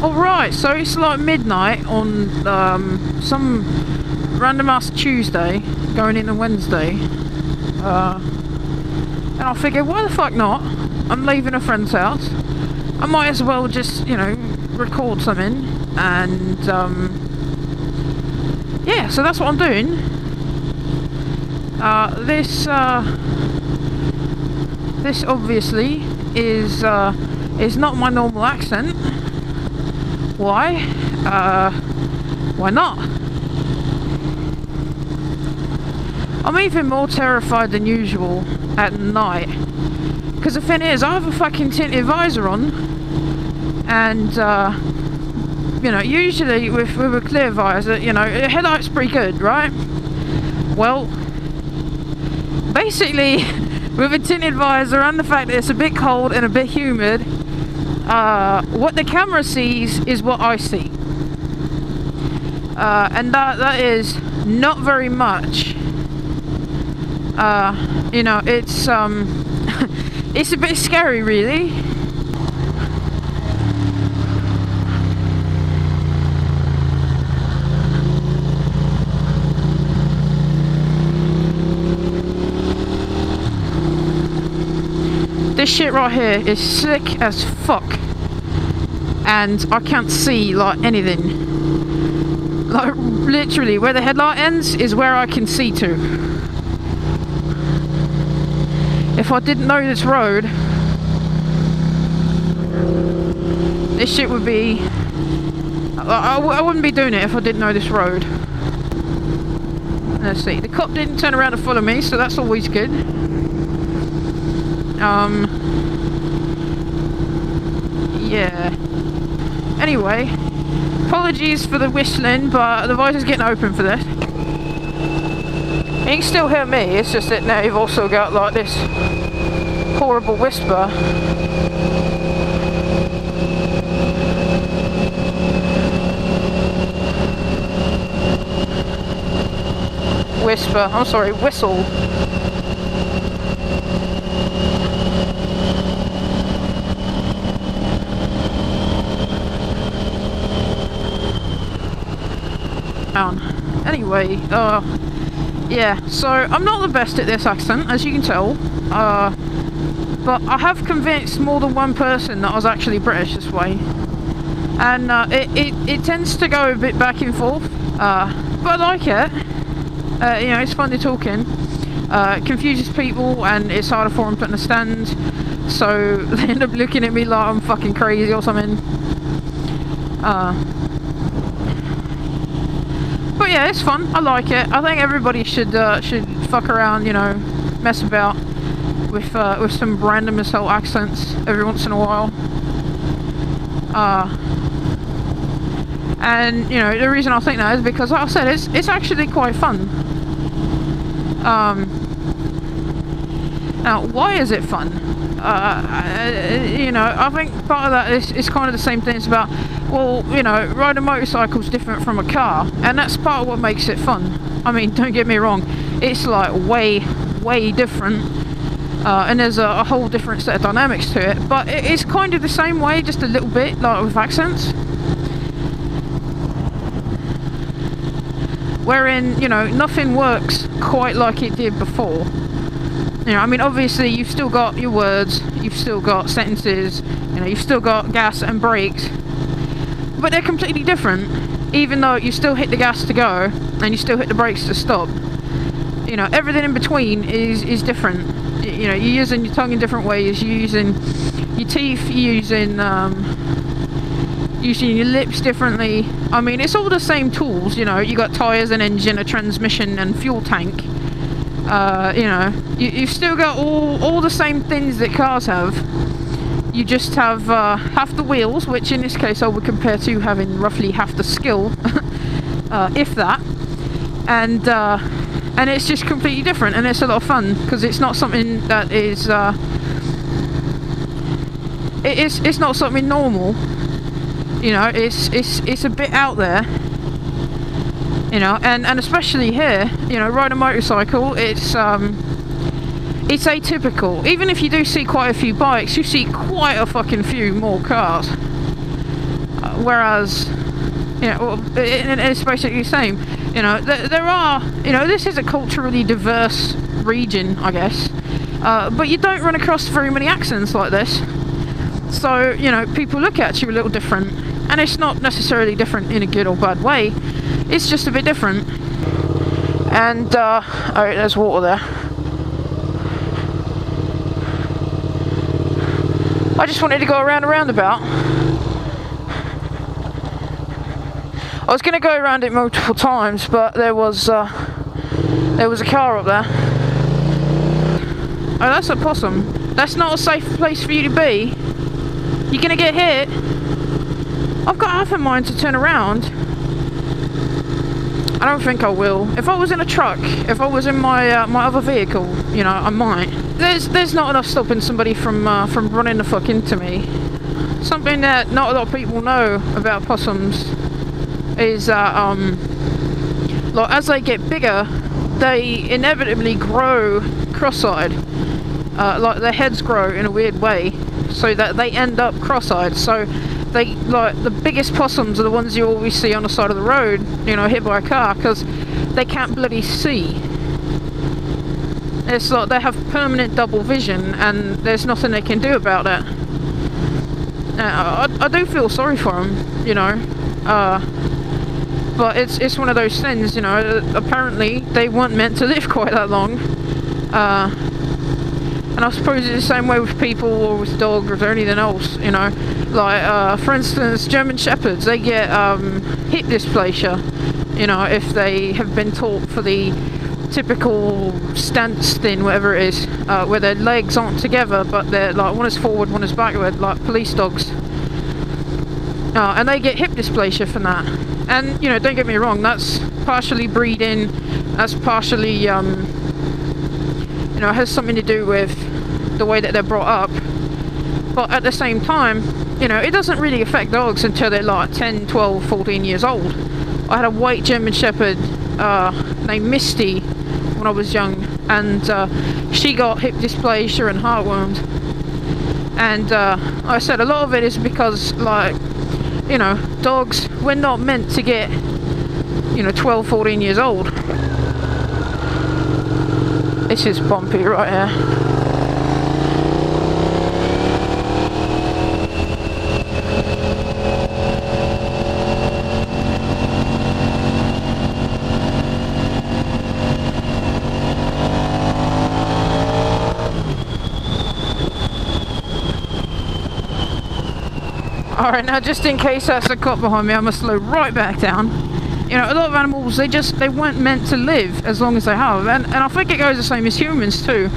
Alright, so it's like midnight on some random ass Tuesday going into Wednesday. And I figured, why the fuck not? I'm leaving a friend's house. I might as well just, you know, record something. And yeah, so that's what I'm doing. This obviously is not my normal accent. Why? Why not? I'm even more terrified than usual at night. Because the thing is, I have a fucking tinted visor on. And, you know, usually with a clear visor, you know, the headlight's pretty good, right? Well, basically, with a tinted visor and the fact that it's a bit cold and a bit humid, what the camera sees is what I see. And that is not very much. You know, it's it's a bit scary, really. This shit right here is slick as fuck, and I can't see like anything. Like literally, where the headlight ends is where I can see to. If I didn't know this road, this shit would be... I wouldn't be doing it if I didn't know this road. Let's see, the cop didn't turn around to follow me, so that's always good. Yeah. Anyway, apologies for the whistling, but the visor's getting open for this. You can still hear me, it's just that now you've also got like this horrible whisper. Whistle. Anyway, yeah, so I'm not the best at this accent, as you can tell, but I have convinced more than one person that I was actually British this way, and it tends to go a bit back and forth, but I like it. You know, it's fun to talk in. It confuses people and it's harder for them to understand, so they end up looking at me like I'm fucking crazy or something. But yeah, it's fun. I like it. I think everybody should fuck around, you know, mess about with some random as hell accents every once in a while. And you know, the reason I think that is because, like I said, it's actually quite fun. Now, why is it fun? You know, I think part of that is kind of the same thing. It's about, well, you know, riding a motorcycle is different from a car, and that's part of what makes it fun. I mean, don't get me wrong, it's like way different, and there's a whole different set of dynamics to it, but it's kind of the same way, just a little bit, like with accents. Wherein, you know, nothing works quite like it did before. You know, I mean, obviously you've still got your words, you've still got sentences, you know, you've still got gas and brakes, but they're completely different, even though you still hit the gas to go and you still hit the brakes to stop. You know, everything in between is different. You know, you're using your tongue in different ways, you're using your teeth, you're using your lips differently. I mean, it's all the same tools, you know, you got tyres, an engine, a transmission and fuel tank. You know, you've still got all the same things that cars have. You just have half the wheels, which in this case I would compare to having roughly half the skill, if that. And it's just completely different, and it's a lot of fun because it's not something that is it's not something normal. You know, it's a bit out there. You know, and especially here, you know, riding a motorcycle, it's atypical. Even if you do see quite a few bikes, you see quite a fucking few more cars. Whereas, you know, it's basically the same. You know, there are, you know, this is a culturally diverse region, I guess, but you don't run across very many accents like this. So, you know, people look at you a little different, and it's not necessarily different in a good or bad way. It's just a bit different. And oh, there's water there. I just wanted to go around a roundabout. I was going to go around it multiple times, but there was a car up there. Oh, that's a possum. That's not a safe place for you to be. You're going to get hit. I've got half in mind to turn around. I don't think I will. If I was in a truck, if I was in my my other vehicle, you know, I might. There's not enough stopping somebody from running the fuck into me. Something that not a lot of people know about possums is that like as they get bigger, they inevitably grow cross-eyed. Like their heads grow in a weird way, so that they end up cross-eyed. So they, like, the biggest possums are the ones you always see on the side of the road, you know, hit by a car, because they can't bloody see. It's like they have permanent double vision, and there's nothing they can do about it. I do feel sorry for them, you know, but it's one of those things, you know. Apparently they weren't meant to live quite that long, and I suppose it's the same way with people or with dogs or anything else, you know. Like, for instance, German Shepherds, they get hip dysplasia, you know, if they have been taught for the typical stance thing, whatever it is, where their legs aren't together, but they're like, one is forward, one is backward, like police dogs. And they get hip dysplasia from that. And, you know, don't get me wrong, that's partially breeding, that's partially, you know, it has something to do with the way that they're brought up. But at the same time, you know, it doesn't really affect dogs until they're like 10, 12, 14 years old. I had a white German Shepherd named Misty when I was young, and she got hip dysplasia and heartworms. And like I said, a lot of it is because, like, you know, dogs, we're not meant to get, you know, 12, 14 years old. This is bumpy right here. Alright, now just in case that's a cop behind me, I'm going to slow right back down. You know, a lot of animals, they weren't meant to live as long as they have. And I think it goes the same as humans too.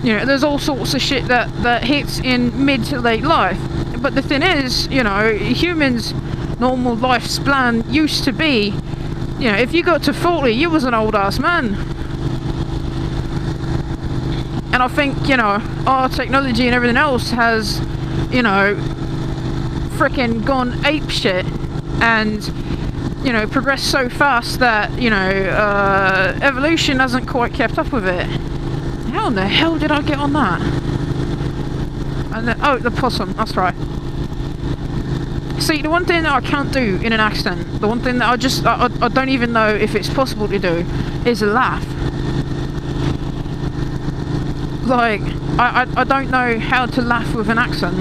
You know, there's all sorts of shit that hits in mid to late life. But the thing is, you know, humans' normal lifespan used to be, you know, if you got to 40, you was an old ass man. And I think, you know, our technology and everything else has, you know, freaking gone apeshit, and, you know, progressed so fast that, you know, evolution hasn't quite kept up with it. How in the hell did I get on that? And then, oh, the possum, that's right. See, the one thing that I can't do in an accent, the one thing that I don't even know if it's possible to do, is laugh. Like, I don't know how to laugh with an accent.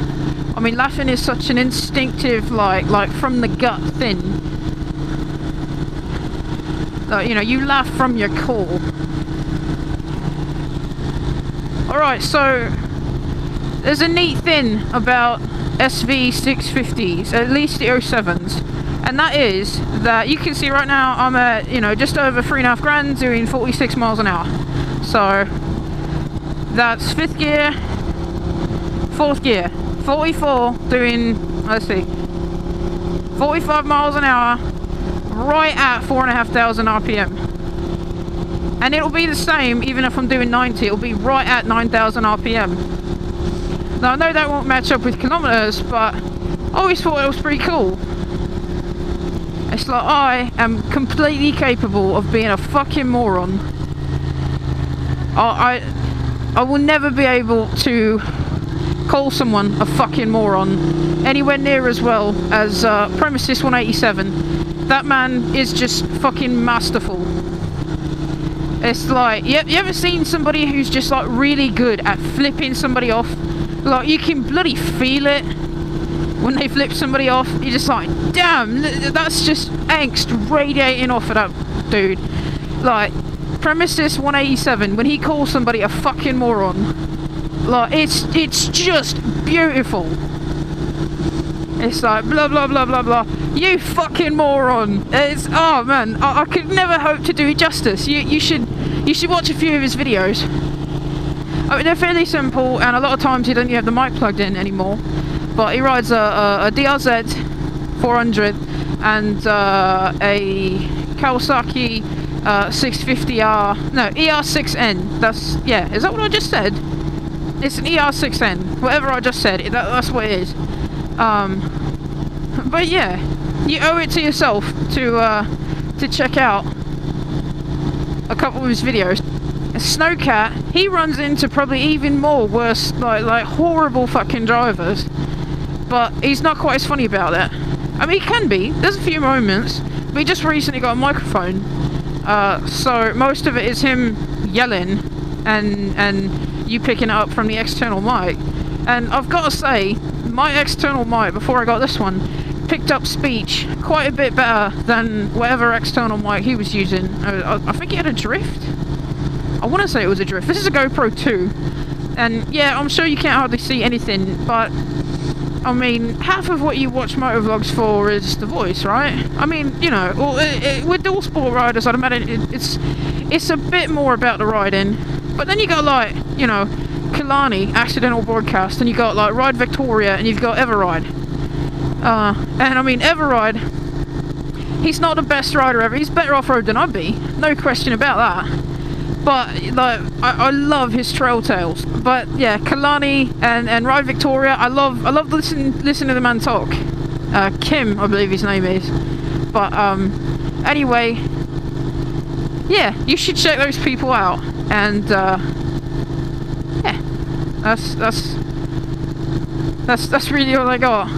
I mean, laughing is such an instinctive, like from the gut thing. Like, you know, you laugh from your core. Alright, so there's a neat thing about SV650s, at least the 07s, and that is that you can see right now I'm at, you know, just over 3.5 grand doing 46 miles an hour. So that's 5th gear, 4th gear. 44 doing, let's see, 45 miles an hour, right at 4,500 RPM. And it'll be the same even if I'm doing 90, it'll be right at 9,000 RPM. Now I know that won't match up with kilometers, but I always thought it was pretty cool. It's like, I am completely capable of being a fucking moron. I will never be able to call someone a fucking moron anywhere near as well as Premises 187. That man is just fucking masterful. It's like, you ever seen somebody who's just like really good at flipping somebody off? Like, you can bloody feel it when they flip somebody off. You're just like, damn, that's just angst radiating off of that dude. Like, Premises 187, when he calls somebody a fucking moron, like, it's just beautiful. It's like, blah blah blah blah blah, you fucking moron. It's, oh man, I could never hope to do it justice. You should watch a few of his videos. I mean, they're fairly simple, and a lot of times he doesn't have the mic plugged in anymore. But he rides a DRZ 400 and a Kawasaki 650R, no, ER6N. That's, yeah, is that what I just said? It's an ER6N, whatever I just said, that's what it is. But yeah, you owe it to yourself to check out a couple of his videos. Snowcat, he runs into probably even more worse, like horrible fucking drivers, but he's not quite as funny about it. I mean, he can be. There's a few moments, but he just recently got a microphone, so most of it is him yelling and you picking it up from the external mic. And I've got to say, my external mic before I got this one picked up speech quite a bit better than whatever external mic he was using. I think he had a drift. I want to say it was a drift. This is a GoPro 2, and yeah, I'm sure you can't hardly see anything, but I mean, half of what you watch motovlogs for is the voice, right? I mean, you know, with dual sport riders, I'd imagine it's a bit more about the riding, but then you got like, you know, Kalani, Accidental Broadcast, and you got like Ride Victoria, and you've got Everride. And I mean, Everride, he's not the best rider ever. He's better off-road than I'd be, no question about that. But like, I love his trail tales. But yeah, Kalani and Ride Victoria, I love listening to the man talk. Kim, I believe his name is. But anyway, yeah, you should check those people out. And yeah, that's really all I got.